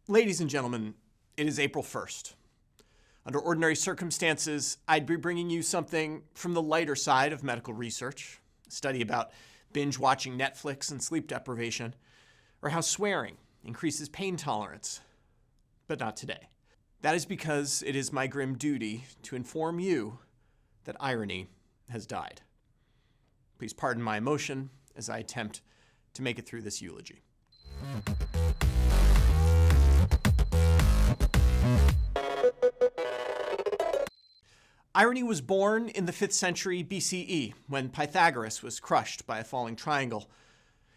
Ladies and gentlemen, it is April 1st. Under ordinary circumstances, I'd be bringing you something from the lighter side of medical research, a study about binge-watching Netflix and sleep deprivation, or how swearing increases pain tolerance. But not today. That is because it is my grim duty to inform you that irony has died. Please pardon my emotion as I attempt to make it through this eulogy. Irony was born in the 5th century BCE, when Pythagoras was crushed by a falling triangle.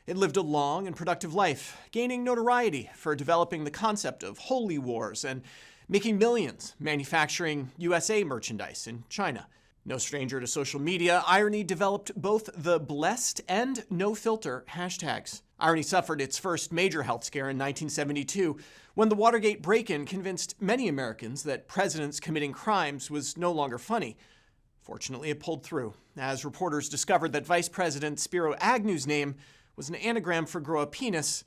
It lived a long and productive life, gaining notoriety for developing the concept of holy wars and making millions manufacturing USA merchandise in China. No stranger to social media, irony developed both the blessed and no-filter hashtags. Irony suffered its first major health scare in 1972, when the Watergate break-in convinced many Americans that presidents committing crimes was no longer funny. Fortunately, it pulled through, as reporters discovered that Vice President Spiro Agnew's name was an anagram for grow a penis,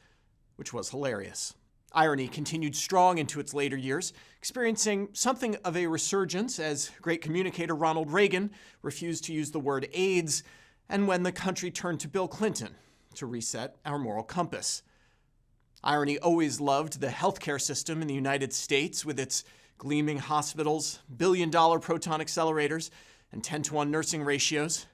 which was hilarious. Irony continued strong into its later years, experiencing something of a resurgence as great communicator Ronald Reagan refused to use the word AIDS, and when the country turned to Bill Clinton to reset our moral compass. Irony always loved the healthcare system in the United States with its gleaming hospitals, billion-dollar proton accelerators, and 10-to-1 nursing ratios.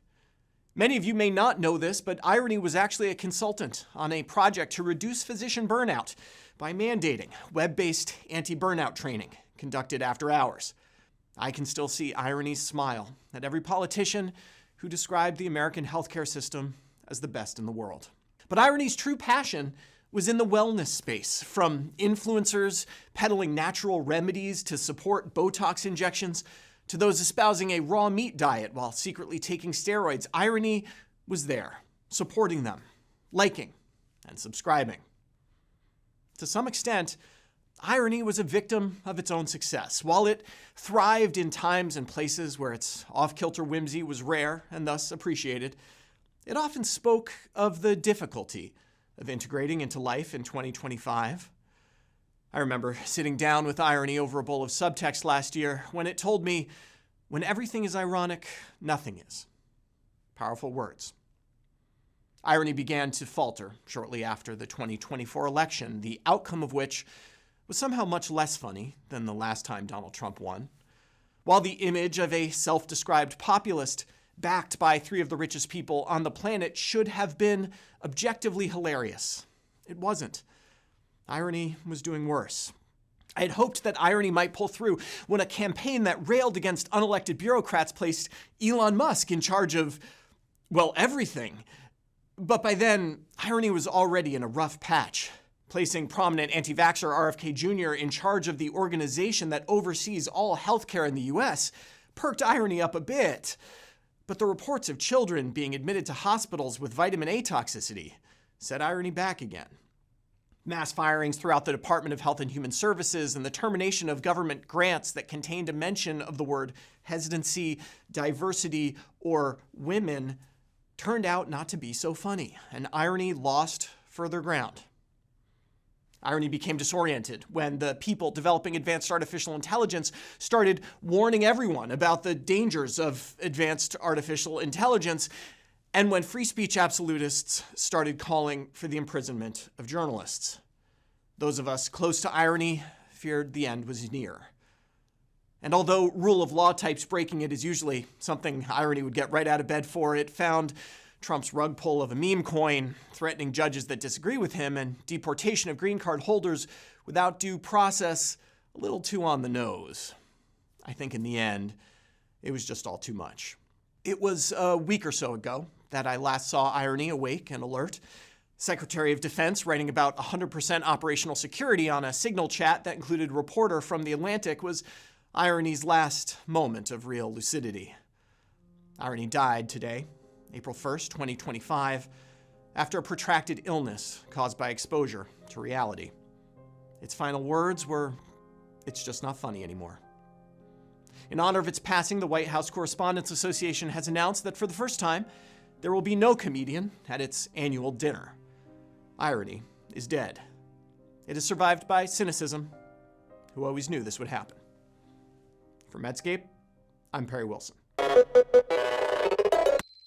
Many of you may not know this, but Irony was actually a consultant on a project to reduce physician burnout by mandating web-based anti-burnout training conducted after hours. I can still see Irony's smile at every politician who described the American healthcare system as the best in the world. But Irony's true passion was in the wellness space, from influencers peddling natural remedies to support Botox injections, to those espousing a raw meat diet while secretly taking steroids. Irony was there, supporting them, liking, and subscribing. To some extent, Irony was a victim of its own success. While it thrived in times and places where its off-kilter whimsy was rare and thus appreciated, it often spoke of the difficulty of integrating into life in 2025. I remember sitting down with Irony over a bowl of subtext last year when it told me, "When everything is ironic, nothing is." Powerful words. Irony began to falter shortly after the 2024 election, the outcome of which was somehow much less funny than the last time Donald Trump won. While the image of a self-described populist backed by 3 of the richest people on the planet should have been objectively hilarious, it wasn't. Irony was doing worse. I had hoped that Irony might pull through when a campaign that railed against unelected bureaucrats placed Elon Musk in charge of, well, everything. But by then, Irony was already in a rough patch. Placing prominent anti-vaxxer RFK Jr. in charge of the organization that oversees all healthcare in the US perked Irony up a bit. But the reports of children being admitted to hospitals with vitamin A toxicity set Irony back again. Mass firings throughout the Department of Health and Human Services and the termination of government grants that contained a mention of the word hesitancy, diversity, or women turned out not to be so funny, and Irony lost further ground. Irony became disoriented when the people developing advanced artificial intelligence started warning everyone about the dangers of advanced artificial intelligence, and when free speech absolutists started calling for the imprisonment of journalists. Those of us close to Irony feared the end was near. And although rule of law types breaking it is usually something Irony would get right out of bed for, it found Trump's rug pull of a meme coin, threatening judges that disagree with him, and deportation of green card holders without due process a little too on the nose. I think in the end, it was just all too much. It was a week or so ago that I last saw Irony awake and alert. Secretary of Defense writing about 100% operational security on a Signal chat that included a reporter from The Atlantic was Irony's last moment of real lucidity. Irony died today, April 1st, 2025, after a protracted illness caused by exposure to reality. Its final words were, "It's just not funny anymore." In honor of its passing, the White House Correspondents Association has announced that for the first time, there will be no comedian at its annual dinner. Irony is dead. It is survived by cynicism, who always knew this would happen. For Medscape, I'm Perry Wilson.